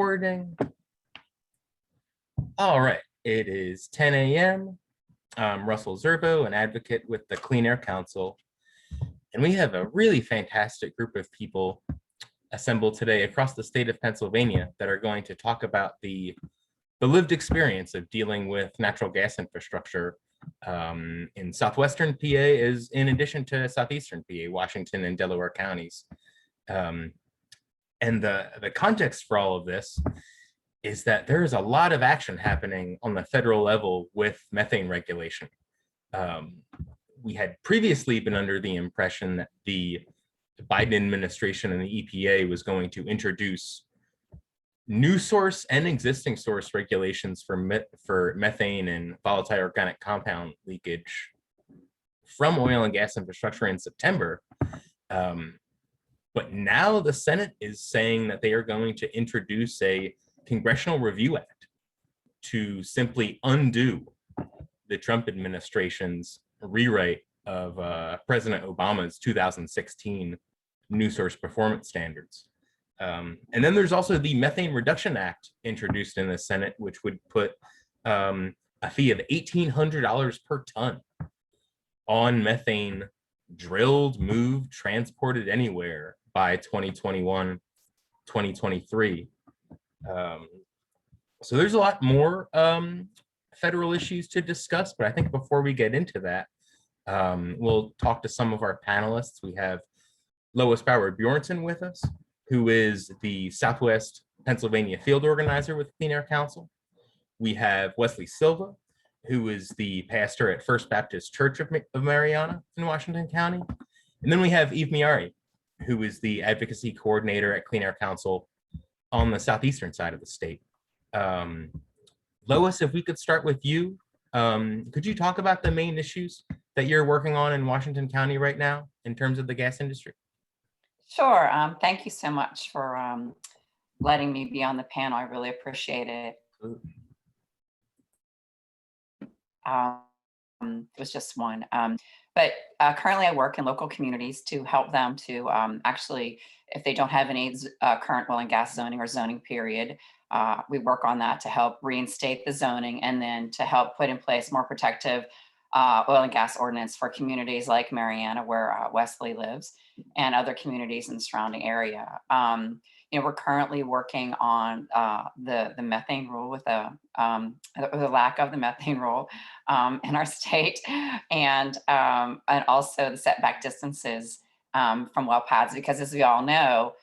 recording. All right, it is 10 a.m. I'm Russell Zerbo, an advocate with the Clean Air Council, and we have a really fantastic group of people assembled today across the state of Pennsylvania that are going to talk about the lived experience of dealing with natural gas infrastructure in Southwestern PA, is in addition to Southeastern PA, Washington and Delaware counties. And the context for all of this is that there is a lot of action happening on the federal level with methane regulation. We had previously been under the impression that the Biden administration and the EPA was going to introduce new source and existing source regulations for methane and volatile organic compound leakage from oil and gas infrastructure in September. But now the Senate is saying that they are going to introduce a Congressional Review Act to simply undo the Trump administration's rewrite of President Obama's 2016 new source performance standards. And then there's also the Methane Reduction Act introduced in the Senate, which would put a fee of $1,800 per ton on methane drilled, moved, transported anywhere by 2021, 2023. So there's a lot more federal issues to discuss, but I think before we get into that, we'll talk to some of our panelists. We have Lois Bower-Bjornson with us, who is the Southwest Pennsylvania field organizer with Clean Air Council. We have Wesley Silva, who is the pastor at First Baptist Church of Mariana in Washington County. And then we have Eve Miari, who is the advocacy coordinator at Clean Air Council on the southeastern side of the state. Lois, if we could start with you, could you talk about the main issues that you're working on in Washington County right now in terms of the gas industry? Sure. Thank you so much for letting me be on the panel. I really appreciate it. It was just one. But currently I work in local communities to help them to actually, if they don't have any current oil and gas zoning or zoning period, we work on that to help reinstate the zoning and then to help put in place more protective oil and gas ordinance for communities like Mariana, where Wesley lives, and other communities in the surrounding area. We're currently working on the methane rule with the lack of the methane rule in our state, and also the setback distances from well pads, because as we all know,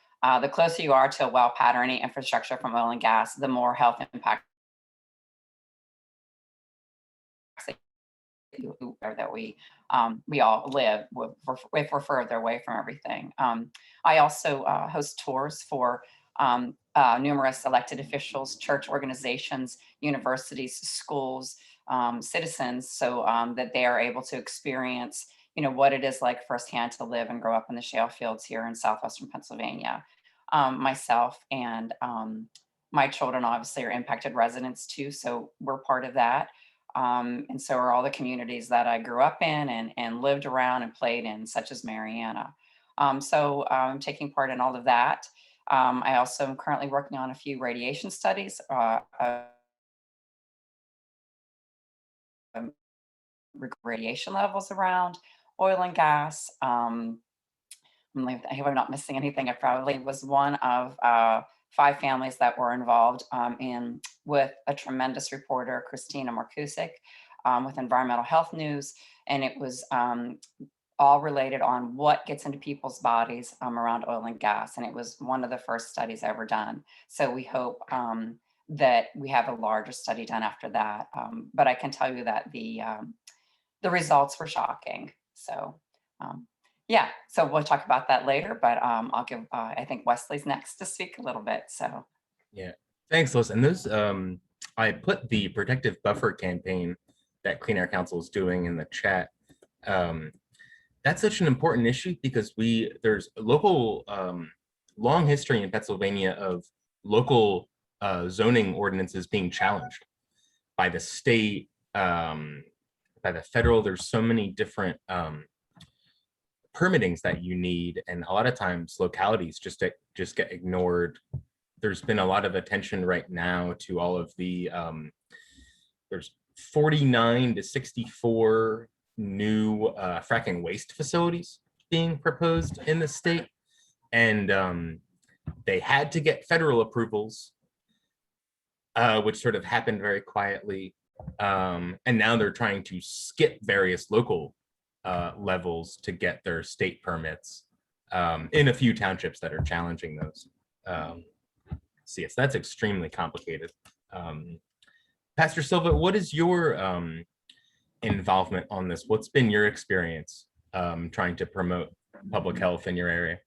the closer you are to a well pad or any infrastructure from oil and gas, the more health impact that we all live if we're further away from everything. I also host tours for numerous elected officials, church organizations, universities, schools, citizens, so that they are able to experience, what it is like firsthand to live and grow up in the shale fields here in Southwestern Pennsylvania. Myself and my children obviously are impacted residents too, so we're part of that. And so are all the communities that I grew up in and lived around and played in, such as Mariana. So I'm taking part in all of that. I also am currently working on a few radiation studies, radiation levels around oil and gas. I hope I'm not missing anything. I probably was one of 5 families that were involved with a tremendous reporter, Christina Markusik, with Environmental Health News. And it was all related on what gets into people's bodies around oil and gas. And it was one of the first studies ever done. So we hope that we have a larger study done after that. But I can tell you that the results were shocking. So yeah, so we'll talk about that later, but I'll give, I think Wesley's next to speak a little bit, so. Yeah, thanks, Lois. And those, I put the protective buffer campaign that Clean Air Council is doing in the chat. That's such an important issue because there's a local, long history in Pennsylvania of local zoning ordinances being challenged by the state, by the federal. There's so many different permittings that you need, and a lot of times localities just get ignored there's been a lot of attention right now to all of the there's 49 to 64 new fracking waste facilities being proposed in the state, and they had to get federal approvals, which sort of happened very quietly, and now they're trying to skip various local levels to get their state permits in a few townships that are challenging those. So yes, that's extremely complicated. Pastor Silva, what is your involvement on this? What's been your experience trying to promote public health in your area?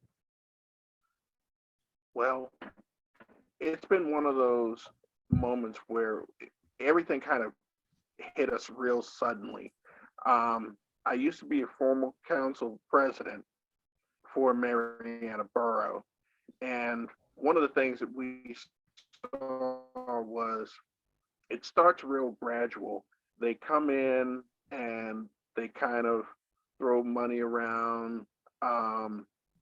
Well, it's been one of those moments where everything kind of hit us real suddenly. I used to be a former council president for Marietta Borough, and one of the things that we saw was it starts real gradual. They come in and they kind of throw money around.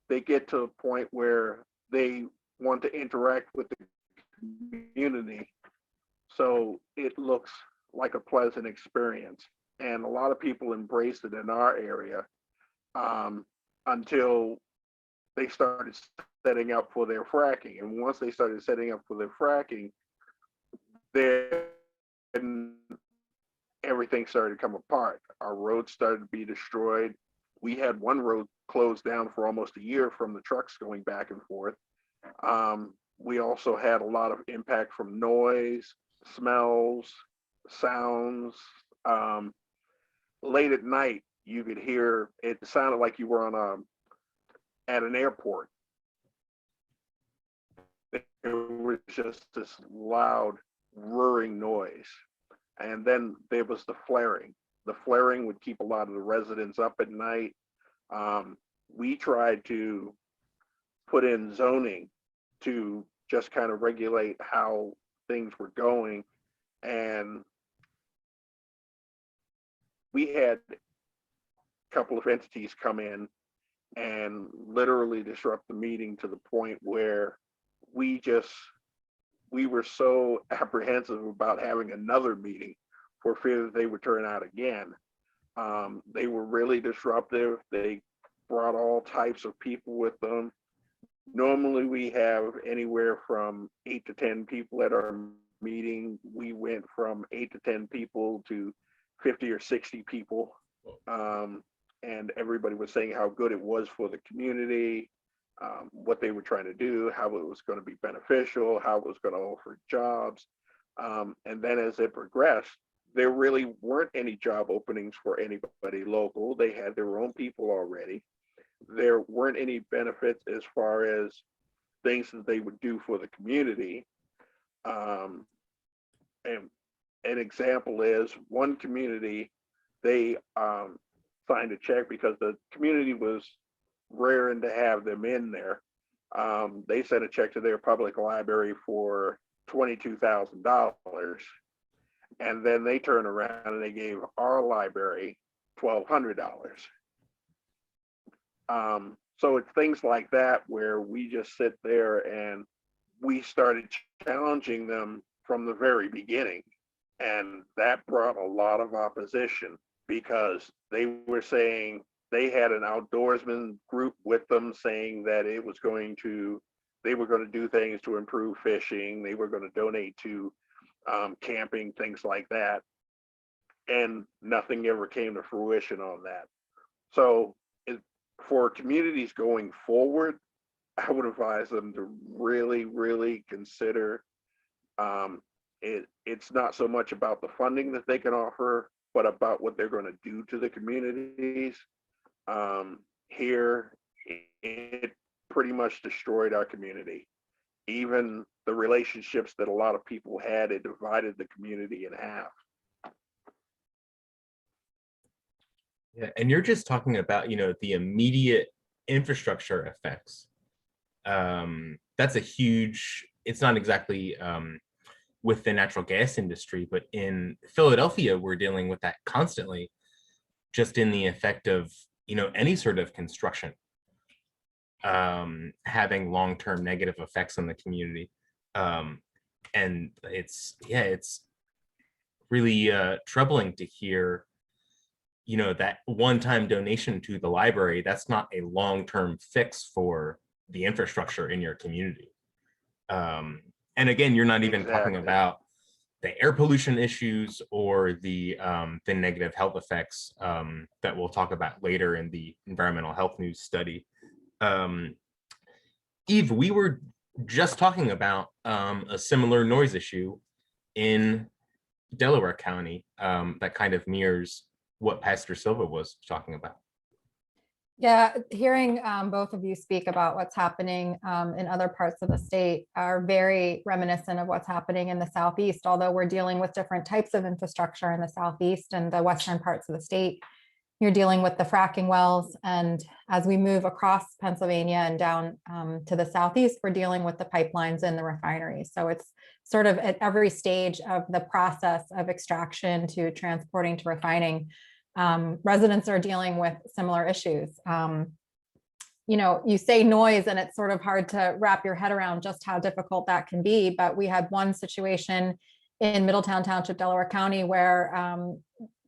They get to a point where they want to interact with the community. So it looks like a pleasant experience. And a lot of people embraced it in our area until they started setting up for their fracking. And once they started setting up for their fracking, then everything started to come apart. Our roads started to be destroyed. We had one road closed down for almost a year from the trucks going back and forth. We also had a lot of impact from noise, smells, sounds. Late at night, you could hear, it sounded like you were on at an airport. It was just this loud, roaring noise. And then there was the flaring. The flaring would keep a lot of the residents up at night. We tried to put in zoning to just kind of regulate how things were going. And we had a couple of entities come in and literally disrupt the meeting to the point where we were so apprehensive about having another meeting for fear that they would turn out again. They were really disruptive. They brought all types of people with them. Normally we have anywhere from 8 to 10 people at our meeting. We went from 8 to 10 people to 50 or 60 people. And everybody was saying how good it was for the community, what they were trying to do, how it was going to be beneficial, how it was going to offer jobs. And then as it progressed, there really weren't any job openings for anybody local. They had their own people already. There weren't any benefits as far as things that they would do for the community. And an example is one community, they signed a check because the community was raring to have them in there. They sent a check to their public library for $22,000. And then they turned around and they gave our library $1,200. So it's things like that where we just sit there and we started challenging them from the very beginning. And that brought a lot of opposition because they were saying they had an outdoorsman group with them saying that they were going to do things to improve fishing. They were going to donate to camping, things like that. And nothing ever came to fruition on that. So for communities going forward, I would advise them to really, really consider it's not so much about the funding that they can offer, but about what they're going to do to the communities. Here, it pretty much destroyed our community. Even the relationships that a lot of people had, it divided the community in half. Yeah, and you're just talking about, the immediate infrastructure effects. That's a huge, it's not exactly with the natural gas industry, but in Philadelphia, we're dealing with that constantly, just in the effect of, any sort of construction having long-term negative effects on the community. And it's really troubling to hear, that one-time donation to the library, that's not a long-term fix for the infrastructure in your community. And again, you're not even talking Exactly. about the air pollution issues or the negative health effects that we'll talk about later in the environmental health news study. Eve, we were just talking about a similar noise issue in Delaware County that kind of mirrors what Pastor Silva was talking about. Yeah, hearing both of you speak about what's happening in other parts of the state are very reminiscent of what's happening in the Southeast, although we're dealing with different types of infrastructure in the Southeast and the western parts of the state. You're dealing with the fracking wells, and as we move across Pennsylvania and down to the Southeast, we're dealing with the pipelines and the refineries. So it's sort of at every stage of the process of extraction to transporting to refining. Residents are dealing with similar issues. You say noise and it's sort of hard to wrap your head around just how difficult that can be. But we had one situation in Middletown Township, Delaware County, where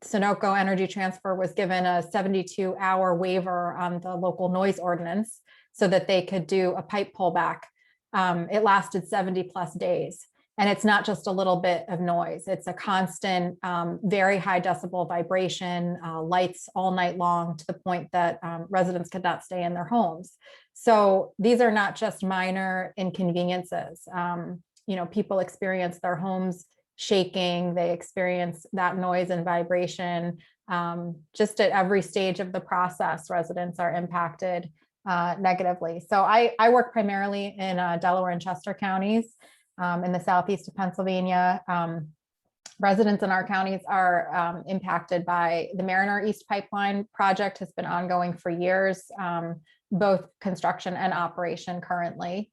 Sunoco Energy Transfer was given a 72-hour waiver on the local noise ordinance so that they could do a pipe pullback. It lasted 70+ days. And it's not just a little bit of noise. It's a constant, very high decibel vibration, lights all night long, to the point that residents could not stay in their homes. So these are not just minor inconveniences. People experience their homes shaking, they experience that noise and vibration. Just at every stage of the process, residents are impacted negatively. So I work primarily in Delaware and Chester counties. In the southeast of Pennsylvania. Residents in our counties are impacted by the Mariner East Pipeline project, has been ongoing for years, both construction and operation currently.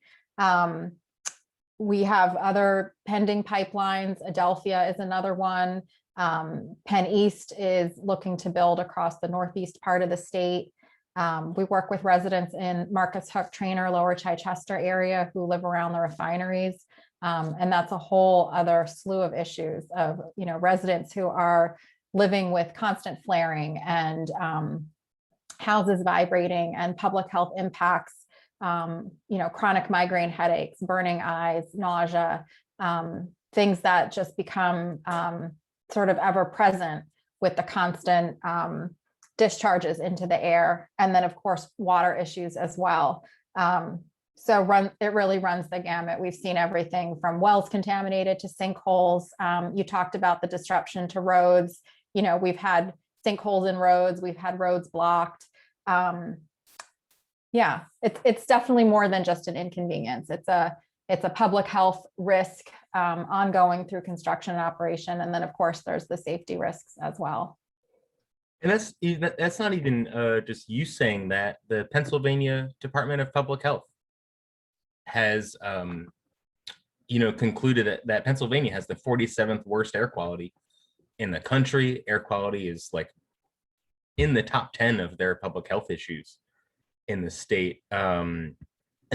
We have other pending pipelines. Adelphia is another one. Penn East is looking to build across the northeast part of the state. We work with residents in Marcus Hook, Trainer, Lower Chichester area who live around the refineries. And that's a whole other slew of issues of, residents who are living with constant flaring and houses vibrating and public health impacts, chronic migraine headaches, burning eyes, nausea, things that just become sort of ever present with the constant discharges into the air. And then of course, water issues as well. So it really runs the gamut. We've seen everything from wells contaminated to sinkholes. You talked about the disruption to roads. We've had sinkholes in roads. We've had roads blocked. Yeah, it's definitely more than just an inconvenience. It's a public health risk ongoing through construction and operation. And then of course, there's the safety risks as well. And that's not even just you saying that. The Pennsylvania Department of Public Health has concluded that Pennsylvania has the 47th worst air quality in the country. Air quality is like in the top 10 of their public health issues in the state. And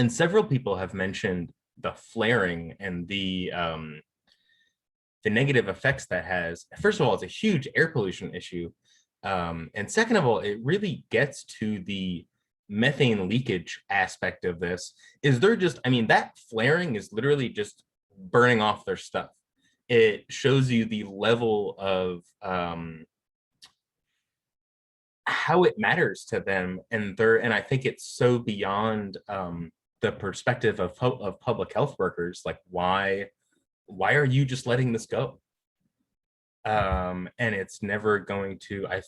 several people have mentioned the flaring and the negative effects that has. First of all, it's a huge air pollution issue. And second of all, it really gets to the methane leakage aspect of this. That flaring is literally just burning off their stuff. It shows you the level of how it matters to them, and I think it's so beyond the perspective of public health workers. Like, why are you just letting this go? And it's never going to. I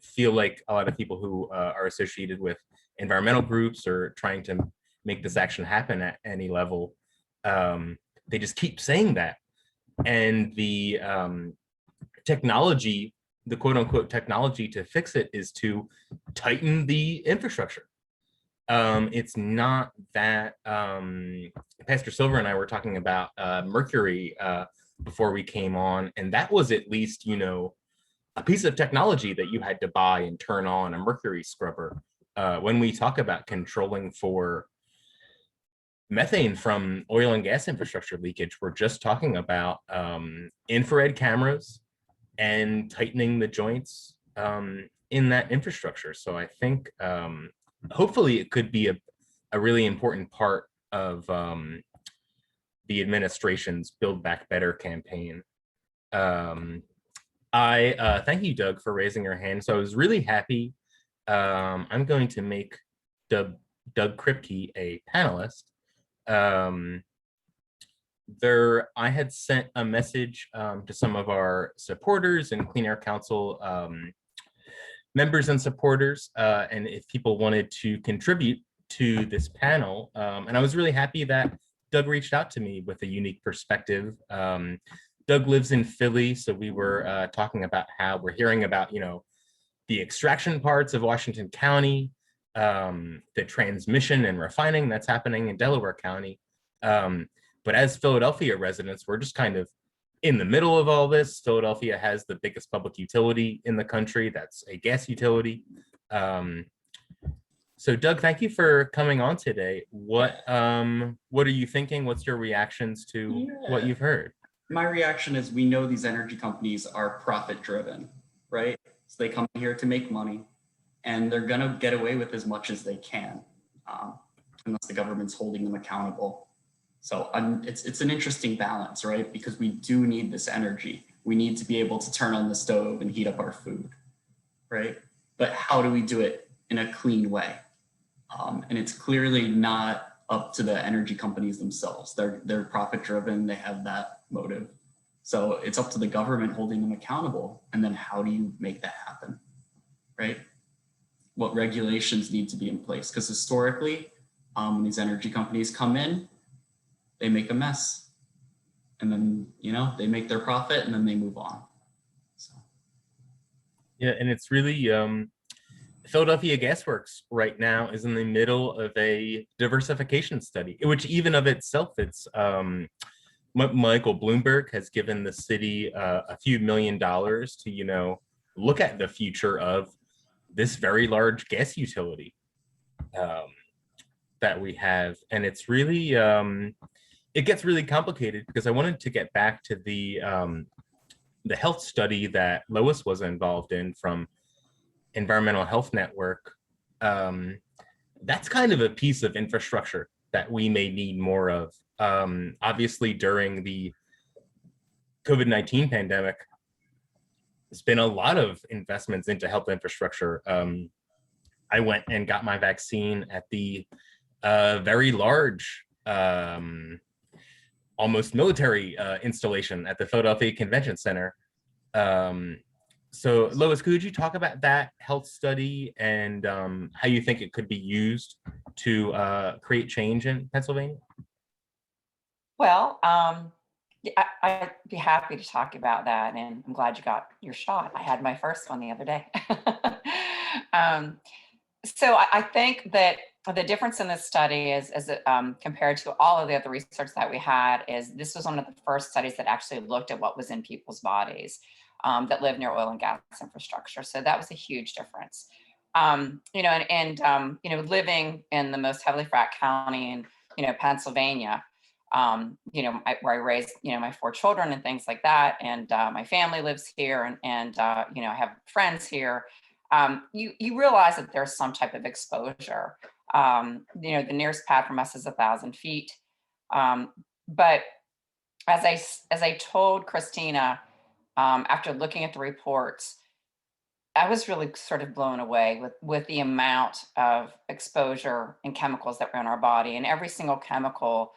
feel like a lot of people who are associated with environmental groups or trying to make this action happen at any level, they just keep saying that. And the technology, the quote unquote technology to fix it, is to tighten the infrastructure. It's not that. Pastor Silver and I were talking about mercury before we came on, and that was at least, a piece of technology that you had to buy and turn on, a mercury scrubber. When we talk about controlling for methane from oil and gas infrastructure leakage. We're just talking about infrared cameras and tightening the joints in that infrastructure. So I think hopefully it could be a really important part of the administration's Build Back Better campaign. I thank you, Doug, for raising your hand. So I was really happy. I'm going to make Doug Kripke a panelist. I had sent a message to some of our supporters and Clean Air Council members and supporters, and if people wanted to contribute to this panel. And I was really happy that Doug reached out to me with a unique perspective. Doug lives in Philly, so we were talking about how we're hearing about, the extraction parts of Washington County, the transmission and refining that's happening in Delaware County. But as Philadelphia residents, we're just kind of in the middle of all this. Philadelphia has the biggest public utility in the country. That's a gas utility. So Doug, thank you for coming on today. What are you thinking? What's your reactions to what you've heard? My reaction is, we know these energy companies are profit driven, right? So they come here to make money, and they're gonna get away with as much as they can, unless the government's holding them accountable. So it's an interesting balance, right? Because we do need this energy. We need to be able to turn on the stove and heat up our food, right? But how do we do it in a clean way? And it's clearly not up to the energy companies themselves. They're profit driven. They have that motive. So it's up to the government holding them accountable. And then how do you make that happen, right? What regulations need to be in place? Because historically, when these energy companies come in, they make a mess, and then, they make their profit and then they move on. So. Yeah, and it's really, Philadelphia Gas Works right now is in the middle of a diversification study, which even of itself, it's, Michael Bloomberg has given the city a few $1 million to, look at the future of this very large gas utility that we have. And it's really, it gets really complicated, because I wanted to get back to the health study that Lois was involved in from Environmental Health Network. That's kind of a piece of infrastructure that we may need more of. Obviously, during the COVID-19 pandemic, there's been a lot of investments into health infrastructure. I went and got my vaccine at the very large, almost military installation at the Philadelphia Convention Center. So Lois, could you talk about that health study and how you think it could be used to create change in Pennsylvania? Well, I'd be happy to talk about that, and I'm glad you got your shot. I had my first one the other day. So I think that the difference in this study is compared to all of the other research that we had, is this was one of the first studies that actually looked at what was in people's bodies that live near oil and gas infrastructure. So that was a huge difference. Living in the most heavily fracked county in, Pennsylvania, where I raised, my 4 children and things like that. And my family lives here, and I have friends here. You realize that there's some type of exposure. The nearest pad from us is 1,000 feet. But as I told Christina, after looking at the reports, I was really sort of blown away with the amount of exposure and chemicals that were in our body. And every single chemical,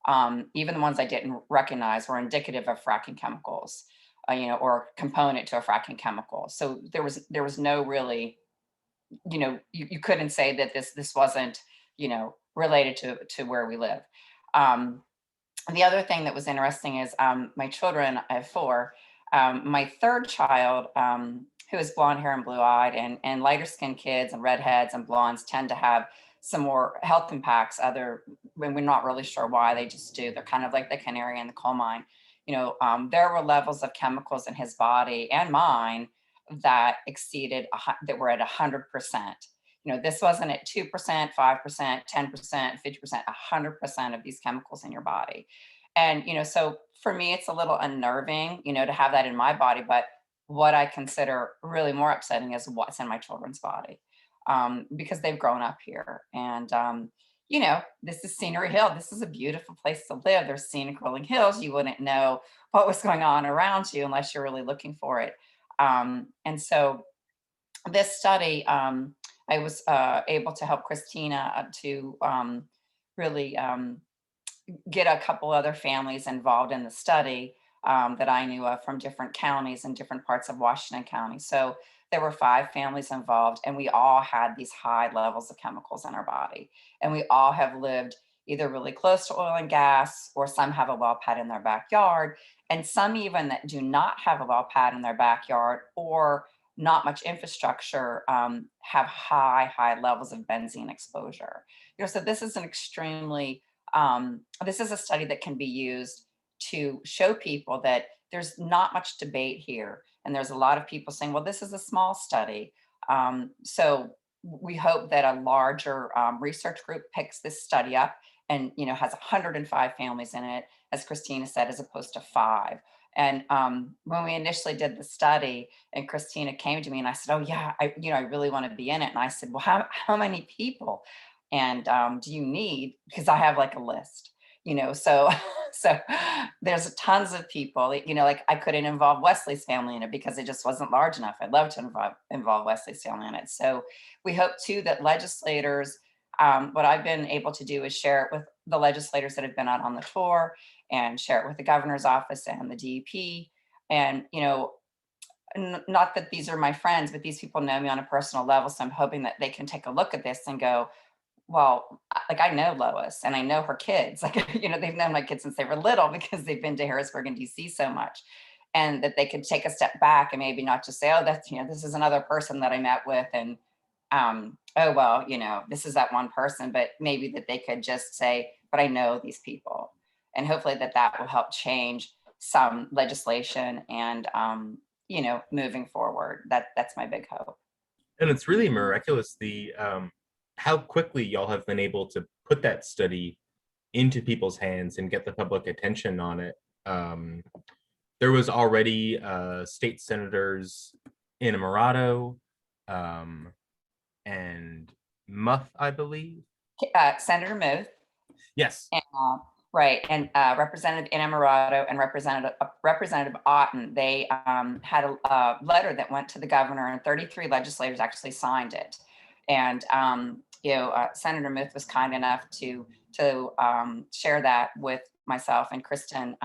even the ones I didn't recognize, were indicative of fracking chemicals, or component to a fracking chemical. So there was no really, you couldn't say that this wasn't, related to where we live. The other thing that was interesting is my children, I have 4. My third child, who is blonde hair and blue eyed, and lighter skinned kids and redheads and blondes tend to have some more health impacts, when we're not really sure why, they just do. They're kind of like the canary in the coal mine. There were levels of chemicals in his body and mine that exceeded, that were at 100%. this wasn't at 2%, 5%, 10%, 50%, 100% of these chemicals in your body. And, so for me, it's a little unnerving, to have that in my body. But what I consider really more upsetting is what's in my children's body, because they've grown up here. And, this is Scenery Hill. This is a beautiful place to live. There's scenic rolling hills. You wouldn't know what was going on around you unless you're really looking for it. And so this study, I was able to help Christina to really get a couple other families involved in the study that I knew of from different counties and different parts of Washington County. So there were 5 families involved, and we all had these high levels of chemicals in our body. And we all have lived either really close to oil and gas, or some have a well pad in their backyard, and some even that do not have a well pad in their backyard or not much infrastructure have high levels of benzene exposure. So this is an extremely, this is a study that can be used to show people that there's not much debate here. And there's a lot of people saying, well, this is a small study. So we hope that a larger research group picks this study up and, has 105 families in it, as Christina said, as opposed to 5. And when we initially did the study and Christina came to me and I said, oh yeah, I really want to be in it. And I said, well, how many people? And do you need, because I have like a list, so there's tons of people, like I couldn't involve Wesley's family in it because it just wasn't large enough. I'd love to involve Wesley's family in it. So we hope too that legislators, what I've been able to do is share it with the legislators that have been out on the tour and share it with the governor's office and the DEP. And, not that these are my friends, but these people know me on a personal level. So I'm hoping that they can take a look at this and go, well, like I know Lois and I know her kids, like, they've known my kids since they were little because they've been to Harrisburg and DC so much, and that they could take a step back and maybe not just say, oh, that's, this is another person that I met with. And, oh, well, this is that one person, but maybe that they could just say, but I know these people. And hopefully that will help change some legislation and, moving forward. That's my big hope. And it's really miraculous how quickly y'all have been able to put that study into people's hands and get the public attention on it. There was already state senators in Amarato and Muth, I believe. Senator Muth. Yes. And, right. And Representative Inamarato and Representative Otten, they had a letter that went to the governor, and 33 legislators actually signed it. And, Senator Muth was kind enough to share that with myself and Kristen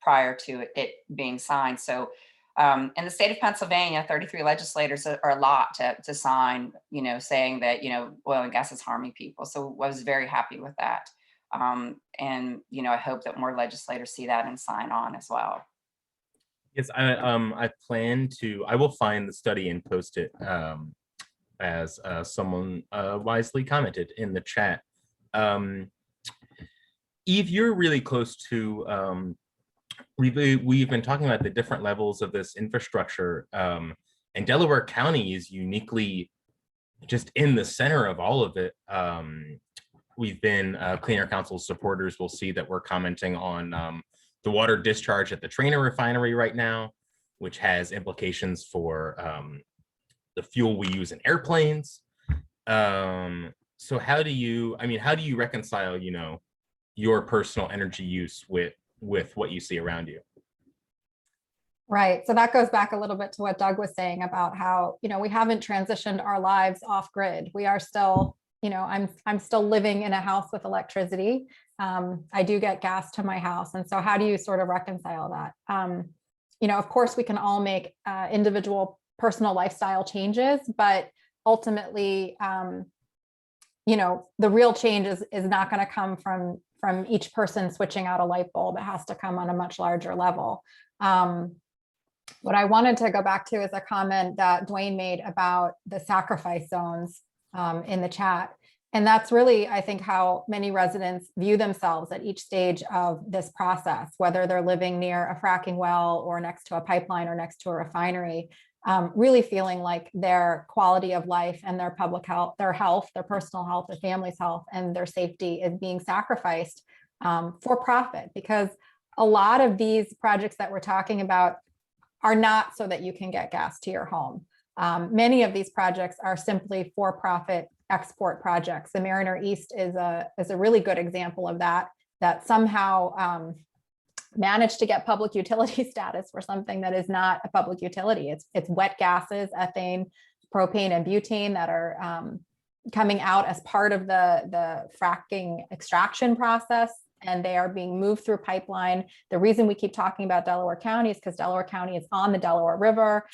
prior to it being signed. So in the state of Pennsylvania, 33 legislators are a lot to sign, saying that, oil and gas is harming people. So I was very happy with that. And, I hope that more legislators see that and sign on as well. Yes, I will find the study and post it as someone wisely commented in the chat. Eve, you're really close to, we've been talking about the different levels of this infrastructure, and Delaware County is uniquely just in the center of all of it. We've been Clean Air Council supporters will see that we're commenting on the water discharge at the Trainer refinery right now, which has implications for the fuel we use in airplanes. So how do you reconcile, your personal energy use with what you see around you? Right. So that goes back a little bit to what Doug was saying about how, we haven't transitioned our lives off grid. We are still, I'm still living in a house with electricity. I do get gas to my house. And so how do you sort of reconcile that? Of course, we can all make individual personal lifestyle changes, but ultimately, the real change is not going to come from each person switching out a light bulb. It has to come on a much larger level. What I wanted to go back to is a comment that Dwayne made about the sacrifice zones in the chat. And that's really, I think, how many residents view themselves at each stage of this process, whether they're living near a fracking well or next to a pipeline or next to a refinery. really feeling like their quality of life and their public health, their health, their personal health, their family's health, and their safety is being sacrificed for profit. Because a lot of these projects that we're talking about are not so that you can get gas to your home. Many of these projects are simply for-profit export projects. The Mariner East is a really good example of that somehow managed to get public utility status for something that is not a public utility. It's wet gases, ethane, propane, and butane that are coming out as part of the fracking extraction process, and they are being moved through pipeline. The reason we keep talking about Delaware County is because Delaware County is on the Delaware River.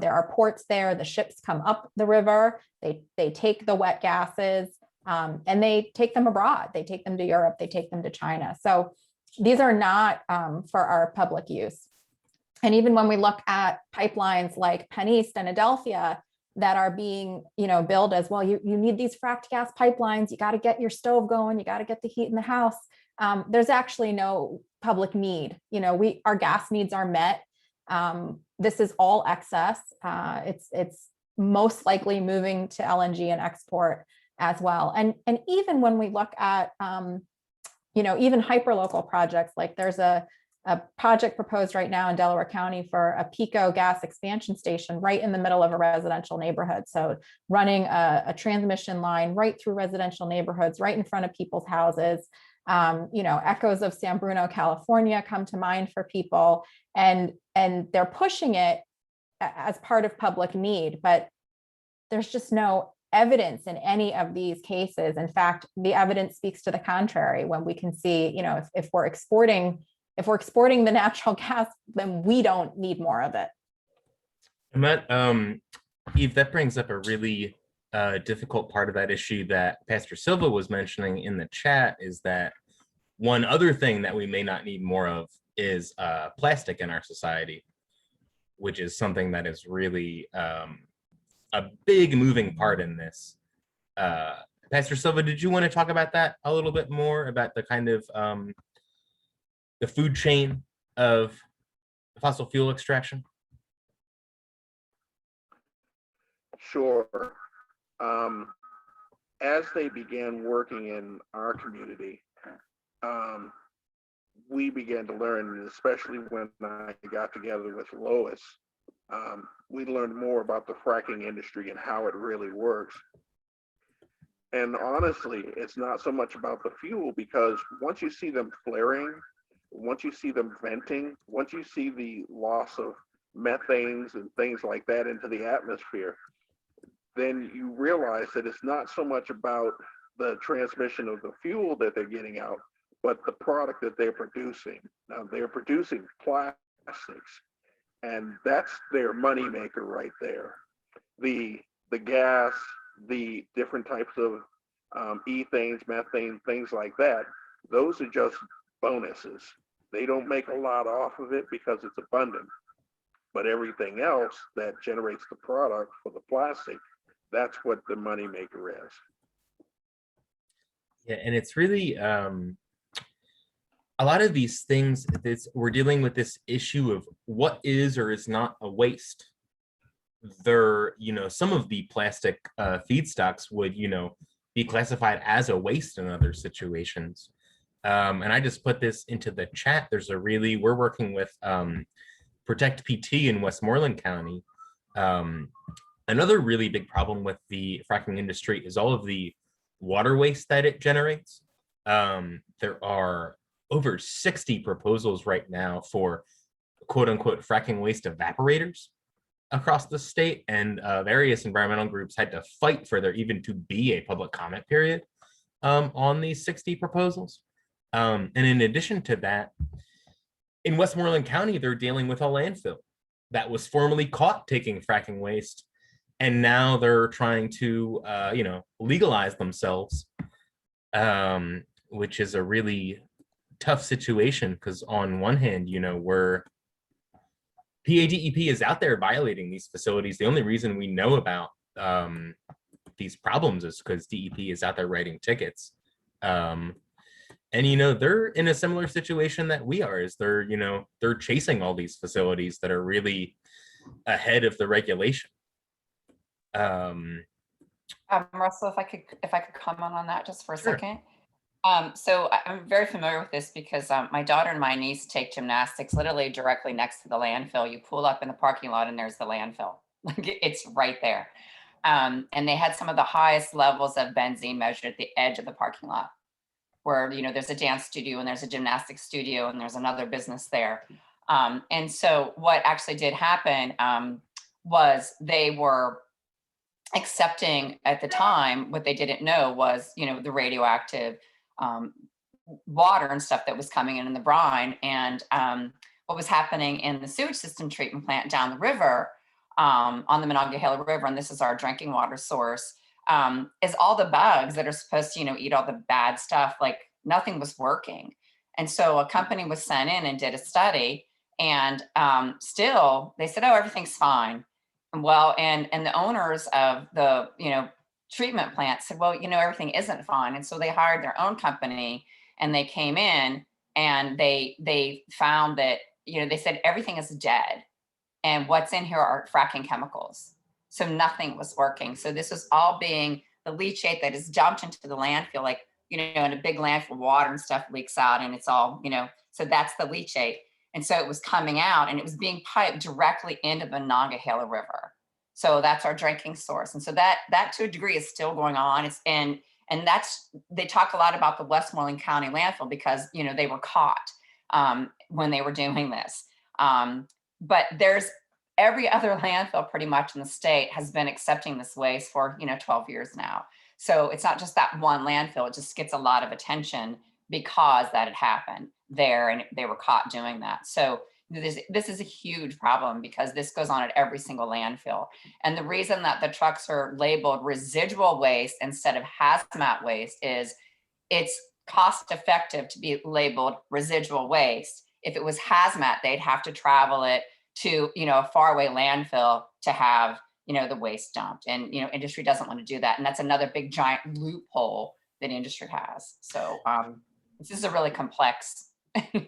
There are ports there. The ships come up the river. They take the wet gases and they take them abroad. They take them to Europe. They take them to China. So these are not for our public use. And even when we look at pipelines like Penn East and Adelphia that are being, billed as, well, you need these fracked gas pipelines. You got to get your stove going. You got to get the heat in the house. There's actually no public need. Our gas needs are met. This is all excess. It's most likely moving to LNG and export as well. And even when we look at, even hyperlocal projects, like there's a project proposed right now in Delaware County for a Pico gas expansion station right in the middle of a residential neighborhood. So running a transmission line right through residential neighborhoods, right in front of people's houses. Echoes of San Bruno, California come to mind for people, and they're pushing it as part of public need, but there's just no evidence in any of these cases. In fact, the evidence speaks to the contrary when we can see, if we're exporting the natural gas, then we don't need more of it. And that, Eve, that brings up a really difficult part of that issue that Pastor Silva was mentioning in the chat, is that one other thing that we may not need more of is plastic in our society, which is something that is really a big moving part in this. Pastor Silva, did you want to talk about that a little bit more, about the kind of the food chain of fossil fuel extraction? Sure. As they began working in our community, we began to learn, and especially when I got together with Lois, we learned more about the fracking industry and how it really works. And honestly, it's not so much about the fuel, because once you see them flaring, once you see them venting, once you see the loss of methanes and things like that into the atmosphere, then you realize that it's not so much about the transmission of the fuel that they're getting out, but the product that they're producing. Now, they're producing plastics, and that's their moneymaker right there. The gas, the different types of ethanes, methane, things like that, those are just bonuses. They don't make a lot off of it because it's abundant, but everything else that generates the product for the plastic, that's what the moneymaker is. Yeah, and it's really a lot of these things, we're dealing with this issue of what is or is not a waste. Some of the plastic feedstocks would, be classified as a waste in other situations. And I just put this into the chat. We're working with Protect PT in Westmoreland County. Another really big problem with the fracking industry is all of the water waste that it generates. There are over 60 proposals right now for quote unquote fracking waste evaporators across the state, and various environmental groups had to fight for there even to be a public comment period on these 60 proposals. And in addition to that, in Westmoreland County, they're dealing with a landfill that was formerly caught taking fracking waste, and now they're trying to, legalize themselves, which is a really tough situation, because on one hand, PADEP is out there violating these facilities. The only reason we know about these problems is because DEP is out there writing tickets. And they're in a similar situation that we are, is they're chasing all these facilities that are really ahead of the regulation. Russell, if I could comment on that just for a Sure. second. So I'm very familiar with this because my daughter and my niece take gymnastics literally directly next to the landfill. You pull up in the parking lot and there's the landfill. Like it's right there. And they had some of the highest levels of benzene measured at the edge of the parking lot, where there's a dance studio and there's a gymnastics studio and there's another business there. And so what actually did happen was they were accepting at the time. What they didn't know was the radioactive water and stuff that was coming in the brine, and what was happening in the sewage system treatment plant down the river on the Monongahela River, and this is our drinking water source, is all the bugs that are supposed to eat all the bad stuff, like nothing was working. And so a company was sent in and did a study, and still they said, oh, everything's fine. Well, and the owners of the treatment plant said, well, everything isn't fine. And so they hired their own company, and they came in and they found that they said everything is dead, and what's in here are fracking chemicals. So nothing was working. So this was all being the leachate that is dumped into the landfill, like in a big landfill, water and stuff leaks out, and it's all so that's the leachate. And so it was coming out, and it was being piped directly into the Monongahela River. So that's our drinking source. And so that to a degree is still going on. It's and that's, they talk a lot about the Westmoreland County landfill because they were caught when they were doing this. But there's every other landfill pretty much in the state has been accepting this waste for 12 years now. So it's not just that one landfill, it just gets a lot of attention because that had happened there and they were caught doing that. So this is a huge problem because this goes on at every single landfill. And the reason that the trucks are labeled residual waste instead of hazmat waste is it's cost effective to be labeled residual waste. If it was hazmat, they'd have to travel it to a faraway landfill to have the waste dumped, and industry doesn't want to do that, and that's another big giant loophole that industry has. So this is a really complex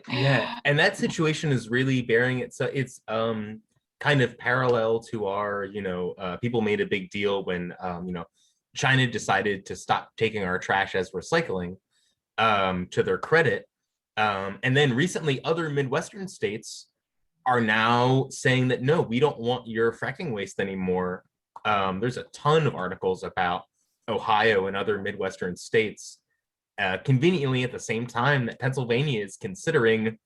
Yeah, and that situation is really bearing it. So it's kind of parallel to our people made a big deal when China decided to stop taking our trash as recycling, to their credit, and then recently other Midwestern states are now saying that no, we don't want your fracking waste anymore. There's a ton of articles about Ohio and other Midwestern states, conveniently at the same time that Pennsylvania is considering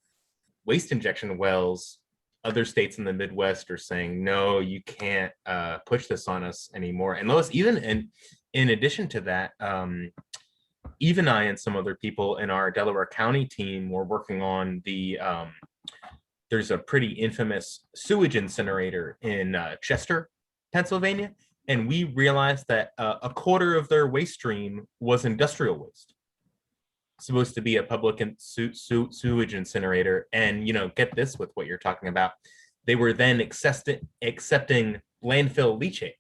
waste injection wells. Other states in the Midwest are saying, no, you can't push this on us anymore. And Lois, even in addition to that, Eve and I and some other people in our Delaware County team were working on the there's a pretty infamous sewage incinerator in Chester, Pennsylvania, and we realized that a quarter of their waste stream was industrial waste, supposed to be a public sewage incinerator. And get this with what you're talking about, they were then accepting landfill leachate.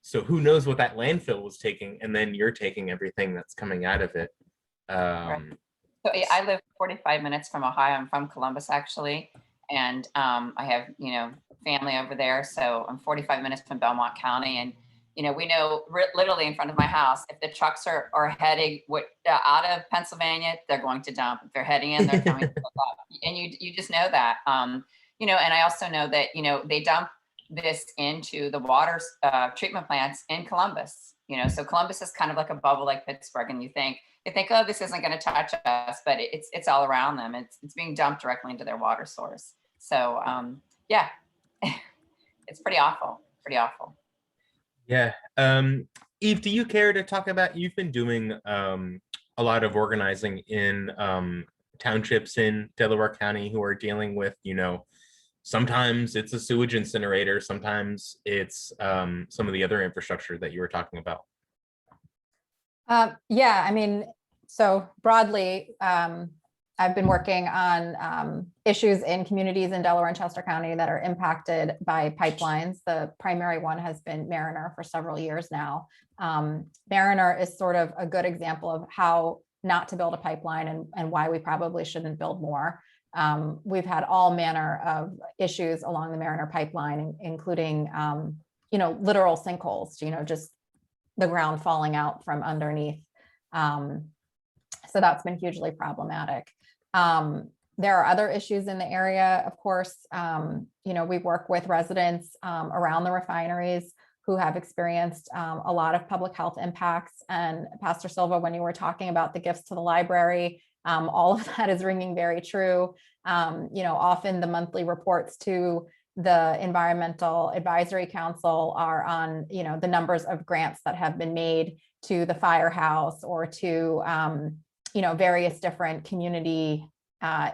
So who knows what that landfill was taking, and then you're taking everything that's coming out of it. Right. So I live 45 minutes from Ohio. I'm from Columbus, actually. And I have, family over there. So I'm 45 minutes from Belmont County. And, we know literally in front of my house, if the trucks are heading out of Pennsylvania, they're going to dump. If they're heading in, they're coming to fill up. And you just know that, and I also know that, they dump this into the water treatment plants in Columbus. So Columbus is kind of like a bubble like Pittsburgh. And you think, oh, this isn't going to touch us, but it's all around them. It's being dumped directly into their water source. So yeah, it's pretty awful. Yeah. Eve, do you care to talk about, you've been doing a lot of organizing in townships in Delaware County who are dealing with, sometimes it's a sewage incinerator, sometimes it's some of the other infrastructure that you were talking about. Yeah, I mean, so broadly, I've been working on issues in communities in Delaware and Chester County that are impacted by pipelines. The primary one has been Mariner for several years now. Mariner is sort of a good example of how not to build a pipeline and why we probably shouldn't build more. we've had all manner of issues along the Mariner pipeline, including, literal sinkholes, just the ground falling out from underneath. So that's been hugely problematic. There are other issues in the area, of course. We work with residents around the refineries who have experienced a lot of public health impacts. And Pastor Silva, when you were talking about the gifts to the library, all of that is ringing very true. Often the monthly reports to the Environmental Advisory Council are on, the numbers of grants that have been made to the firehouse or to, various different community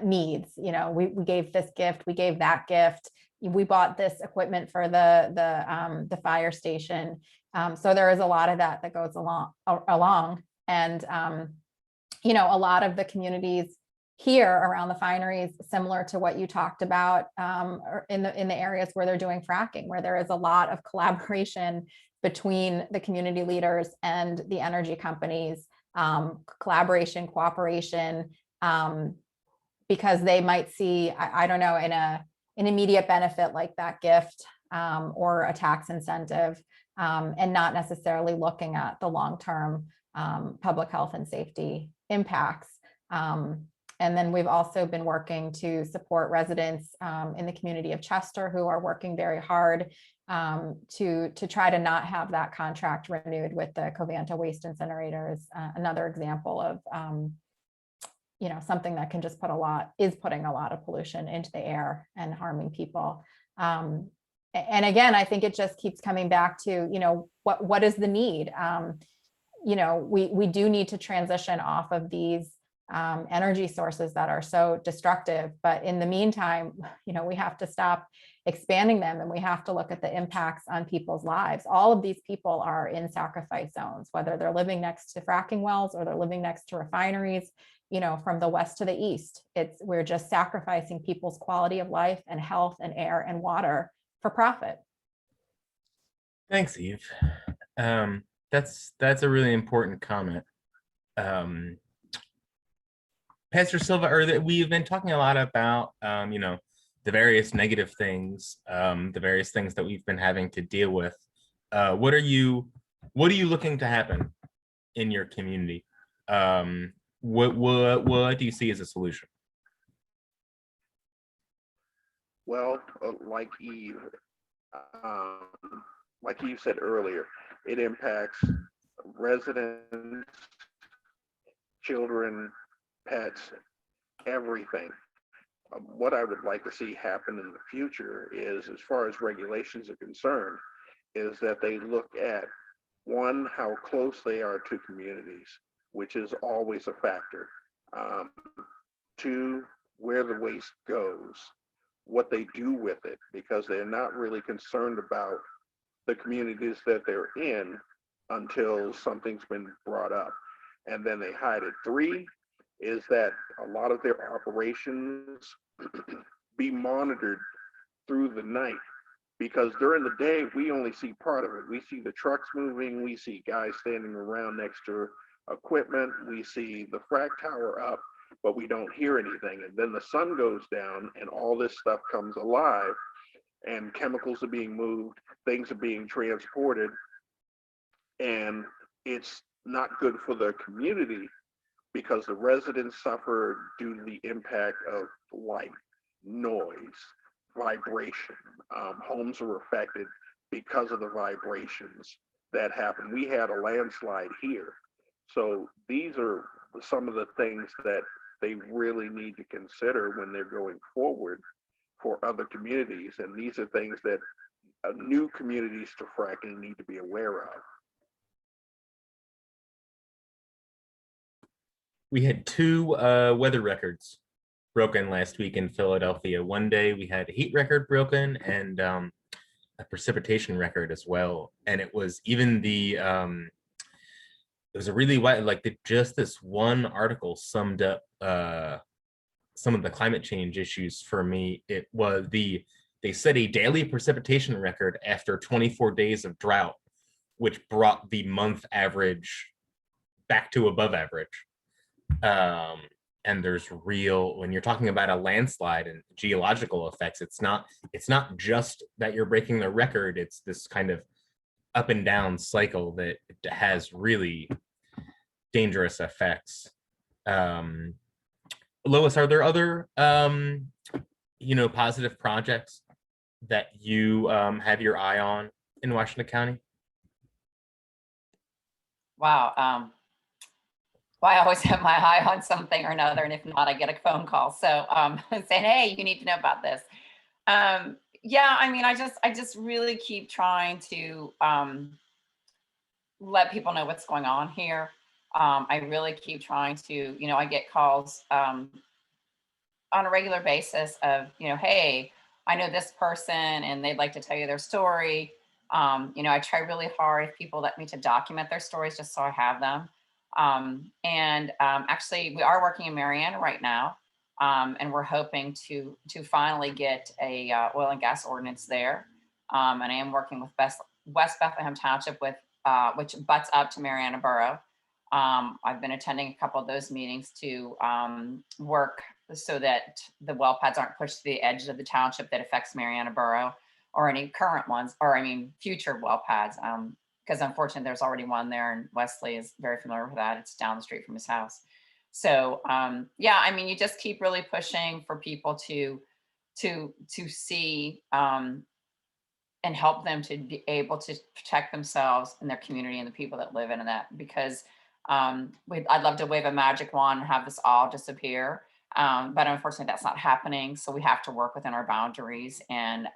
needs. We gave this gift, we gave that gift, we bought this equipment for the fire station. So there is a lot of that goes along. And, a lot of the communities here around the refineries, similar to what you talked about, in the areas where they're doing fracking, where there is a lot of collaboration between the community leaders and the energy companies, collaboration, cooperation, because they might see, I don't know, an immediate benefit like that gift or a tax incentive, and not necessarily looking at the long-term public health and safety impacts. And then we've also been working to support residents in the community of Chester who are working very hard to try to not have that contract renewed with the Covanta waste incinerators. Another example of something that can just putting a lot of pollution into the air and harming people. And again, I think it just keeps coming back to, what is the need? We do need to transition off of these energy sources that are so destructive. But in the meantime, we have to stop expanding them, and we have to look at the impacts on people's lives. All of these people are in sacrifice zones, whether they're living next to fracking wells or they're living next to refineries, from the west to the east. We're just sacrificing people's quality of life and health and air and water for profit. Thanks, Eve. That's a really important comment. Pastor Silva, we've been talking a lot about, the various negative things, the various things that we've been having to deal with. What are you looking to happen in your community? What do you see as a solution? Well, like Eve said earlier, it impacts residents, children, pets, everything. What I would like to see happen in the future is, as far as regulations are concerned, is that they look at, one, how close they are to communities, which is always a factor. Two, where the waste goes, what they do with it, because they're not really concerned about the communities that they're in until something's been brought up, and then they hide it. Three is that a lot of their operations be monitored through the night, because during the day we only see part of it. We see the trucks moving, we see guys standing around next to equipment, we see the frac tower up, but we don't hear anything. And then the sun goes down and all this stuff comes alive, and chemicals are being moved, things are being transported, and it's not good for the community, because the residents suffer due to the impact of light, noise, vibration. Homes are affected because of the vibrations that happen. We had a landslide here. So these are some of the things that they really need to consider when they're going forward for other communities. And these are things that new communities to fracking need to be aware of. We had two weather records broken last week in Philadelphia. One day we had a heat record broken and a precipitation record as well. And it was even it was a really wide, just this one article summed up some of the climate change issues for me. It was they set a daily precipitation record after 24 days of drought, which brought the month average back to above average. and there's real, when you're talking about a landslide and geological effects, it's not just that you're breaking the record, it's this kind of up and down cycle that has really dangerous effects. Lois, are there other positive projects that you have your eye on in Washington County? Wow. Well, I always have my eye on something or another, and if not, I get a phone call. So saying, "Hey, you need to know about this." Yeah, I mean, I just really keep trying to let people know what's going on here. I really keep trying to, I get calls on a regular basis of, hey, I know this person and they'd like to tell you their story. I try really hard if people let me to document their stories just so I have them. Actually, we are working in Marianna right now, and we're hoping to finally get a oil and gas ordinance there. And I am working with West Bethlehem Township, which butts up to Marianna Borough. I've been attending a couple of those meetings to work so that the well pads aren't pushed to the edge of the township that affects Marianna Borough or any current ones, or I mean, future well pads. Because unfortunately, there's already one there, and Wesley is very familiar with that. It's down the street from his house. So yeah, I mean, you just keep really pushing for people to see and help them to be able to protect themselves and their community and the people that live in that. Because I'd love to wave a magic wand and have this all disappear, but unfortunately, that's not happening. So we have to work within our boundaries and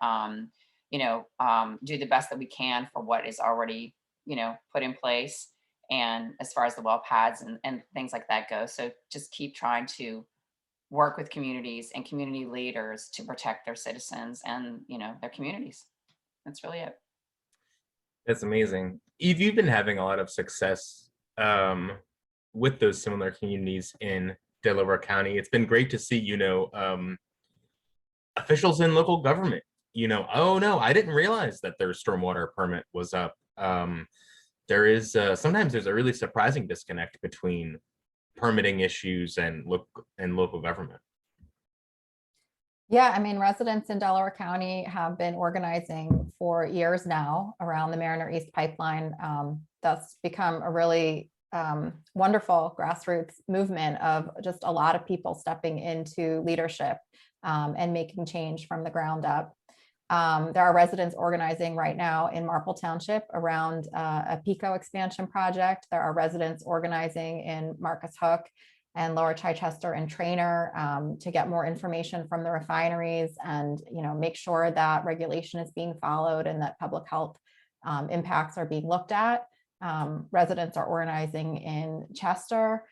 do the best that we can for what is already put in place, and as far as the well pads and things like that go. So just keep trying to work with communities and community leaders to protect their citizens and their communities. That's really it. That's amazing. Eve, you've been having a lot of success with those similar communities in Delaware County. It's been great to see, officials in local government, oh no, I didn't realize that their stormwater permit was up. There is sometimes there's a really surprising disconnect between permitting issues and local government. Yeah, I mean, residents in Delaware County have been organizing for years now around the Mariner East pipeline. That's become a really wonderful grassroots movement of just a lot of people stepping into leadership and making change from the ground up. There are residents organizing right now in Marple Township around a PICO expansion project. There are residents organizing in Marcus Hook and Lower Chichester and Trainer to get more information from the refineries and make sure that regulation is being followed and that public health impacts are being looked at. Residents are organizing in Chester.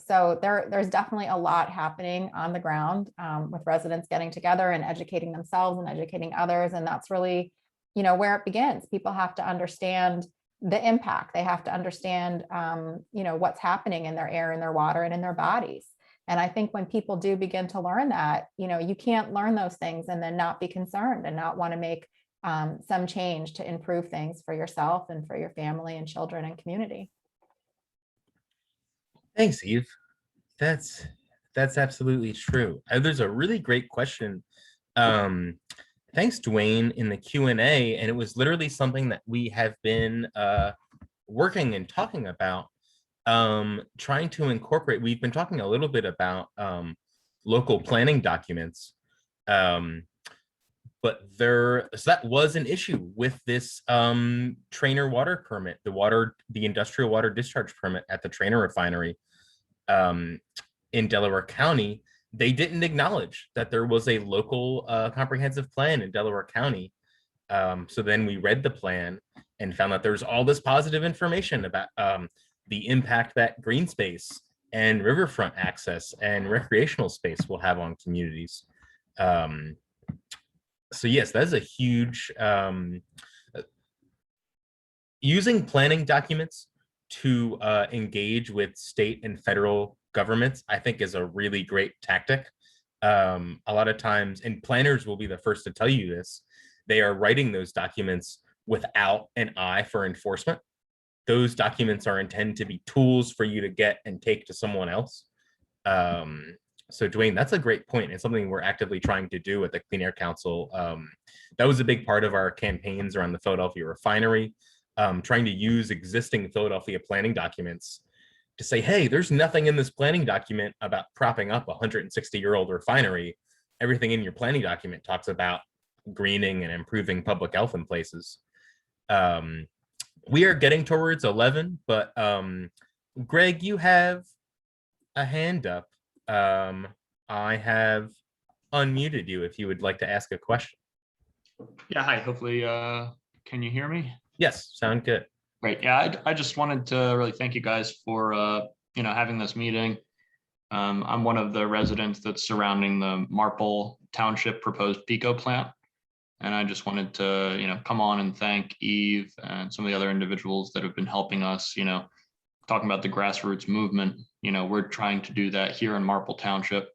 So there's definitely a lot happening on the ground with residents getting together and educating themselves and educating others. And that's really, where it begins. People have to understand the impact. They have to understand, what's happening in their air, in their water, and in their bodies. And I think when people do begin to learn that, you can't learn those things and then not be concerned and not want to make some change to improve things for yourself and for your family and children and community. Thanks, Eve. That's absolutely true. There's a really great question. Thanks, Dwayne, in the Q&A, and it was literally something that we have been working and talking about, trying to incorporate. We've been talking a little bit about local planning documents, but so that was an issue with this Trainer water permit, the industrial water discharge permit at the Trainer refinery in Delaware County. They didn't acknowledge that there was a local comprehensive plan in Delaware County. So then we read the plan and found that there's all this positive information about the impact that green space and riverfront access and recreational space will have on communities. So yes, that's a huge, using planning documents to engage with state and federal governments, I think, is a really great tactic. A lot of times, and planners will be the first to tell you this, they are writing those documents without an eye for enforcement. Those documents are intended to be tools for you to get and take to someone else. So Dwayne, that's a great point. It's something we're actively trying to do at the Clean Air Council. That was a big part of our campaigns around the Philadelphia refinery, trying to use existing Philadelphia planning documents to say, hey, there's nothing in this planning document about propping up a 160-year-old refinery. Everything in your planning document talks about greening and improving public health in places. We are getting towards 11, but Greg, you have a hand up. I have unmuted you if you would like to ask a question. Yeah, hi. Hopefully, can you hear me? Yes, sound good. Great. Yeah, I just wanted to really thank you guys for having this meeting. I'm one of the residents that's surrounding the Marple Township proposed Pico plant, and I just wanted to come on and thank Eve and some of the other individuals that have been helping us. Talking about the grassroots movement. We're trying to do that here in Marple Township.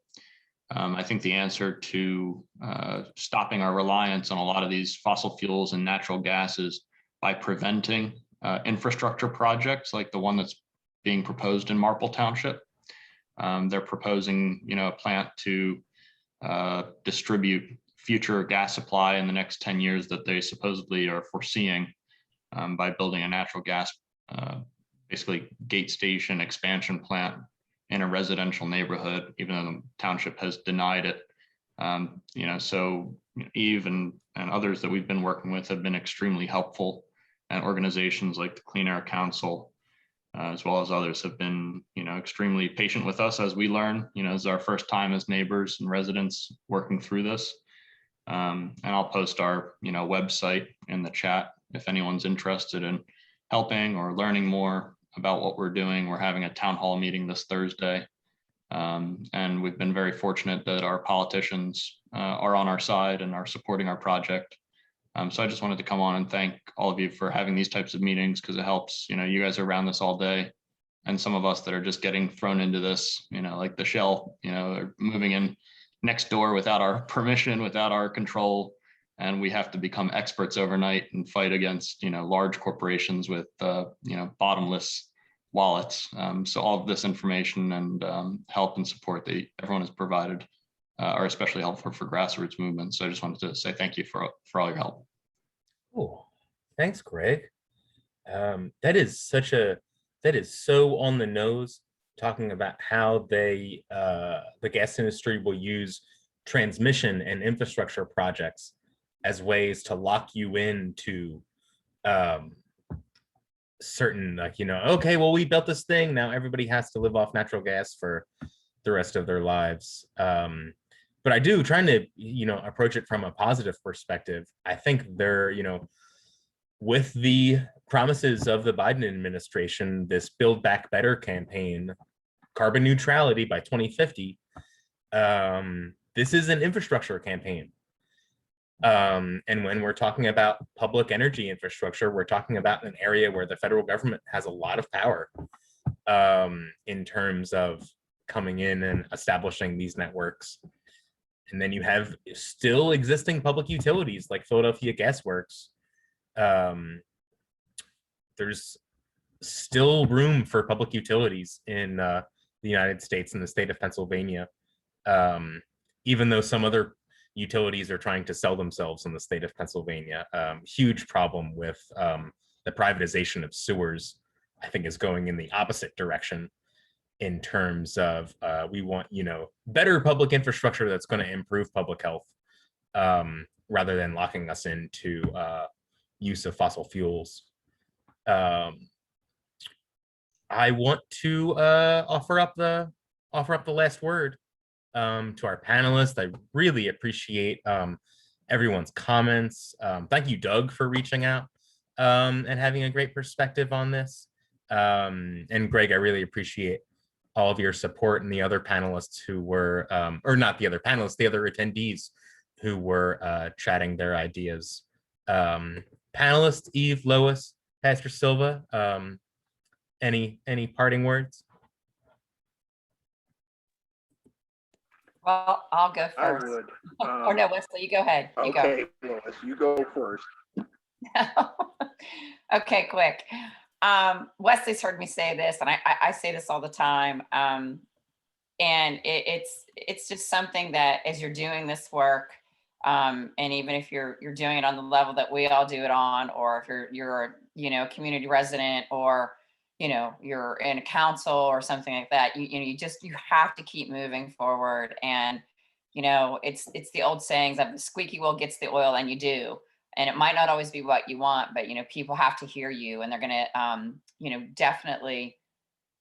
I think the answer to stopping our reliance on a lot of these fossil fuels and natural gases by preventing infrastructure projects like the one that's being proposed in Marple Township. They're proposing, a plant to distribute future gas supply in the next 10 years that they supposedly are foreseeing by building a natural gas, basically gate station expansion plant in a residential neighborhood, even though the township has denied it. So Eve and others that we've been working with have been extremely helpful, and organizations like the Clean Air Council, as well as others, have been, extremely patient with us as we learn. This is our first time as neighbors and residents working through this. And I'll post our, website in the chat if anyone's interested in helping or learning more about what we're doing. We're having a town hall meeting this Thursday. And we've been very fortunate that our politicians are on our side and are supporting our project. So I just wanted to come on and thank all of you for having these types of meetings, because it helps. You guys are around this all day, and some of us that are just getting thrown into this, like the shell, are moving in next door without our permission, without our control, and we have to become experts overnight and fight against large corporations with bottomless wallets. So all of this information and help and support that everyone has provided are especially helpful for grassroots movements. So I just wanted to say thank you for all your help. Oh, thanks, Greg. That is so on the nose, talking about how the gas industry will use transmission and infrastructure projects as ways to lock you into certain, okay, well, we built this thing, now everybody has to live off natural gas for the rest of their lives. But I do, trying to approach it from a positive perspective. I think they're, with the promises of the Biden administration, this Build Back Better campaign, carbon neutrality by 2050, this is an infrastructure campaign. And when we're talking about public energy infrastructure, we're talking about an area where the federal government has a lot of power in terms of coming in and establishing these networks. And then you have still existing public utilities like Philadelphia Gas Works. There's still room for public utilities in the United States and the state of Pennsylvania, even though some other utilities are trying to sell themselves in the state of Pennsylvania. Huge problem with the privatization of sewers, I think, is going in the opposite direction in terms of we want, better public infrastructure that's going to improve public health rather than locking us into use of fossil fuels. I want to offer up the last word to our panelists. I really appreciate everyone's comments. Thank you, Doug, for reaching out and having a great perspective on this. And Greg, I really appreciate all of your support, and the other panelists who were, or not the other panelists, the other attendees who were chatting their ideas. Panelists, Eve, Lois, Pastor Silva, any parting words? Well, I'll go I first. would. Or no, Wesley, you go ahead. You go. Okay, Lois, you go first. Okay, quick. Wesley's heard me say this, and I say this all the time. and it's just something that as you're doing this work, and even if you're doing it on the level that we all do it on, or if you're a community resident, or you're in a council or something like that, you have to keep moving forward. And it's the old sayings of the squeaky wheel gets the oil, and you do. And it might not always be what you want, but people have to hear you, and they're gonna definitely,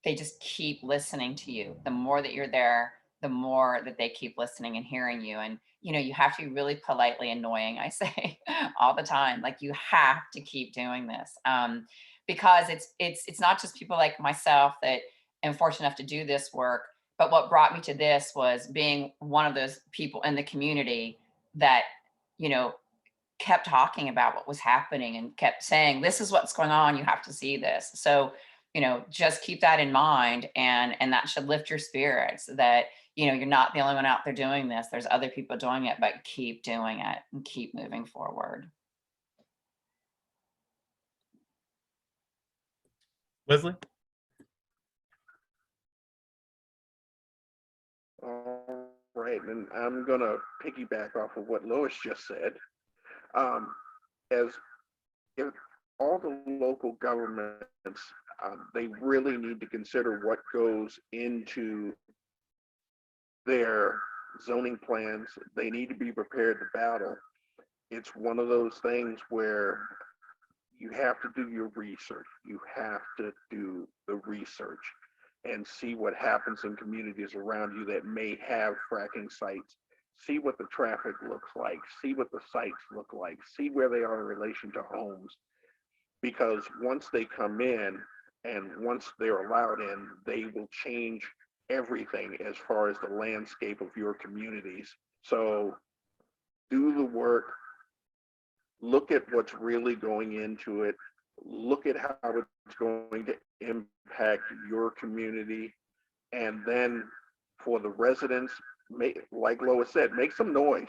they just keep listening to you. The more that you're there, the more that they keep listening and hearing you. And you have to be really politely annoying, I say all the time, like you have to keep doing this, because it's not just people like myself that am fortunate enough to do this work, but what brought me to this was being one of those people in the community that kept talking about what was happening and kept saying, this is what's going on, you have to see this. So just keep that in mind, and that should lift your spirits, that you're not the only one out there doing this. There's other people doing it, but keep doing it and keep moving forward. Leslie? All right, and I'm gonna piggyback off of what Lois just said. As if all the local governments, they really need to consider what goes into their zoning plans. They need to be prepared to battle. It's one of those things where you have to do your research. You have to do the research and see what happens in communities around you that may have fracking sites. See what the traffic looks like, see what the sites look like, see where they are in relation to homes. Because once they come in and once they're allowed in, they will change everything as far as the landscape of your communities. So do the work, look at what's really going into it, look at how it's going to impact your community, and then for the residents, like Lois said, make some noise.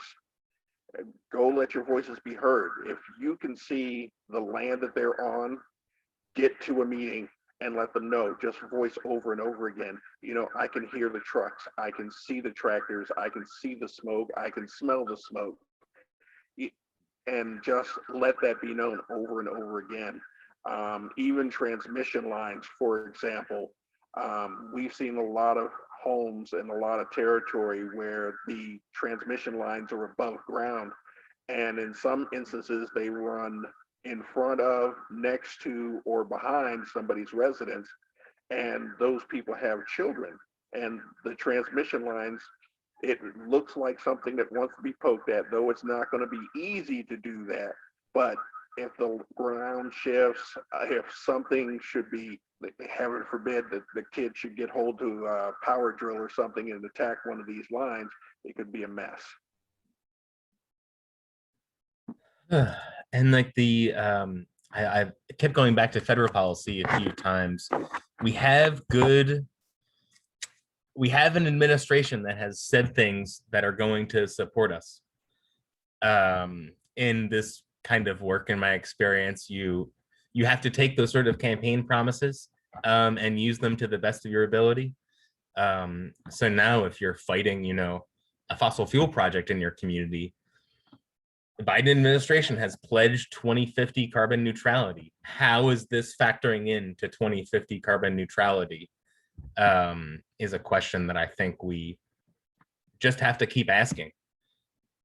Go let your voices be heard. If you can see the land that they're on, get to a meeting and let them know. Just voice over and over again. I can hear the trucks, I can see the tractors, I can see the smoke, I can smell the smoke. And just let that be known over and over again. Even transmission lines, for example, we've seen a lot of homes and a lot of territory where the transmission lines are above ground, and in some instances they run in front of, next to, or behind somebody's residence, and those people have children, and the transmission lines, it looks like something that wants to be poked at, though it's not going to be easy to do that. But if the ground shifts, if something should be, heaven forbid, that the kid should get hold to a power drill or something and attack one of these lines, it could be a mess. And like I kept going back to federal policy a few times. We have an administration that has said things that are going to support us. In this kind of work, in my experience, you have to take those sort of campaign promises and use them to the best of your ability. So now if you're fighting, a fossil fuel project in your community, the Biden administration has pledged 2050 carbon neutrality. How is this factoring into 2050 carbon neutrality? Is a question that I think we just have to keep asking.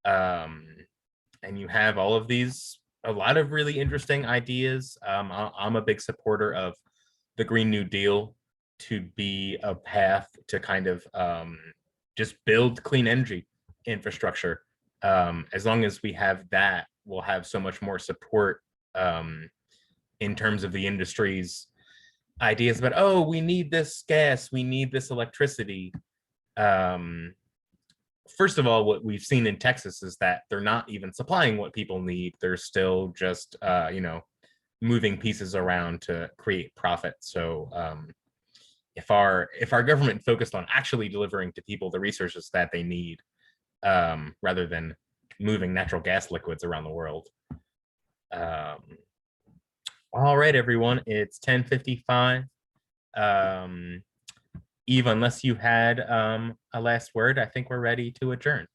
And you have all of these, a lot of really interesting ideas. I'm a big supporter of the Green New Deal to be a path to kind of just build clean energy infrastructure. As long as we have that, we'll have so much more support in terms of the industry's ideas about, oh, we need this gas, we need this electricity. First of all, what we've seen in Texas is that they're not even supplying what people need. They're still just, moving pieces around to create profit. So if our government focused on actually delivering to people the resources that they need, rather than moving natural gas liquids around the world. All right, everyone, it's 10:55. Eve, unless you had a last word, I think we're ready to adjourn.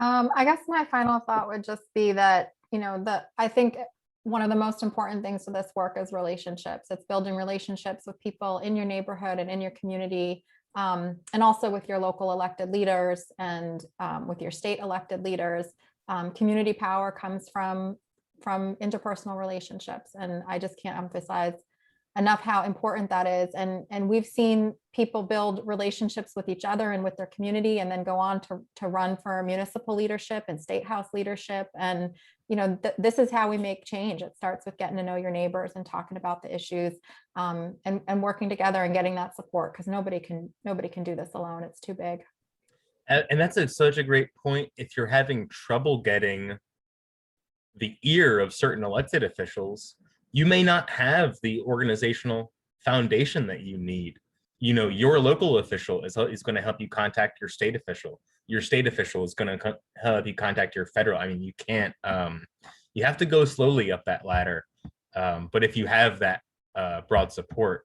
I guess my final thought would just be that, I think one of the most important things for this work is relationships. It's building relationships with people in your neighborhood and in your community, and also with your local elected leaders and with your state elected leaders. Community power comes from interpersonal relationships, and I just can't emphasize enough how important that is. And we've seen people build relationships with each other and with their community, and then go on to run for municipal leadership and state house leadership. And this is how we make change. It starts with getting to know your neighbors and talking about the issues, and working together and getting that support, because nobody can do this alone. It's too big. And that's such a great point. If you're having trouble getting the ear of certain elected officials, you may not have the organizational foundation that you need. Your local official is going to help you contact your state official. Your state official is going to help you contact your federal. I mean, you can't, you have to go slowly up that ladder. But if you have that broad support,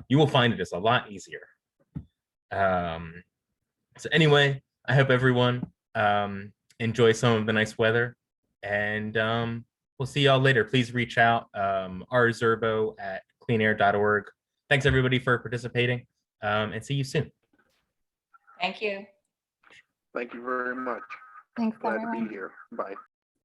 you will find it is a lot easier. So anyway, I hope everyone enjoy some of the nice weather, and we'll see y'all later. Please reach out, rzerbo@cleanair.org. Thanks everybody for participating, and see you soon. Thank you. Thank you very much. Thanks, Glad to everyone. be here. Bye.